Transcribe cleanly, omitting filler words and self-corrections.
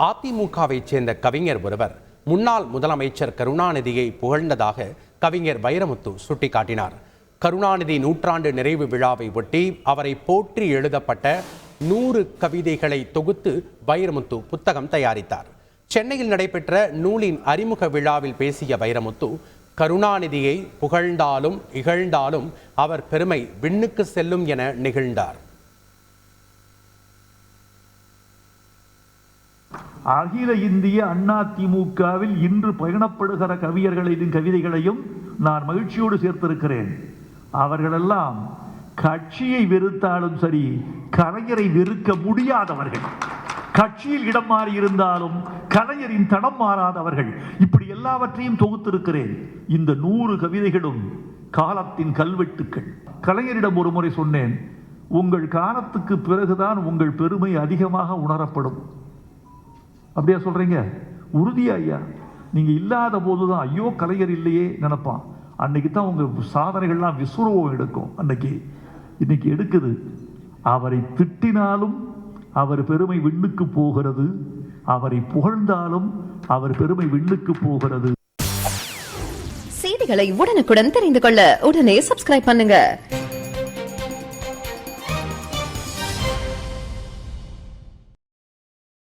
அதிமுகவைச் சேர்ந்த கவிஞர் ஒருவர் முன்னாள் முதலமைச்சர் கருணாநிதியை புகழ்ந்ததாக கவிஞர் வைரமுத்து சுட்டிக்காட்டினார். கருணாநிதி நூற்றாண்டு நிறைவு விழாவை ஒட்டி அவரை போற்றி எழுதப்பட்ட 100 கவிதைகளை தொகுத்து வைரமுத்து புத்தகம் தயாரித்தார். சென்னையில் நடைபெற்ற நூலின் அறிமுக விழாவில் பேசிய வைரமுத்து, கருணாநிதியை புகழ்ந்தாலும் இகழ்ந்தாலும் அவர் பெருமை விண்ணுக்கு செல்லும் என நெகிழ்ந்தார். அகில இந்திய அதிமுகவில் இன்று பயணப்படுகிற கவிஞர்களின் கவிதைகளையும் நான் மகிழ்ச்சியோடு சேர்த்திருக்கிறேன். அவர்களெல்லாம் கட்சியை வெறுத்தாலும் சரி, கலைஞரை வெறுக்க முடியாதவர்கள். கட்சியில் இடம் மாறி இருந்தாலும் கலைஞரின் தடம் மாறாதவர்கள். இப்படி எல்லாவற்றையும் தொகுத்திருக்கிறேன். இந்த 100 கவிதைகளும் காலத்தின் கல்வெட்டுக்கள். கலைஞரிடம் ஒரு முறை சொன்னேன், உங்கள் காலத்துக்கு பிறகுதான் உங்கள் பெருமை அதிகமாக உணரப்படும். அப்படியா சொல்றீங்க? உறுதியா ஐயா? நீங்க இல்லாத போதுதான் ஐயோ கலைஞர் இல்லையே நினைப்பான். அன்னைக்கு தான் உங்க சாதனைகள்லாம் விஸ்வரூபம் எடுக்கும். இன்னைக்கு எடுக்குது. அவரை திட்டினாலும் அவர் பெருமை விண்ணுக்கு போகிறது, அவரை புகழ்ந்தாலும் அவர் பெருமை விண்ணுக்கு போகிறது. செய்திகளை உடனுக்குடன் தெரிந்து கொள்ள உடனே சப்ஸ்கிரைப் பண்ணுங்க.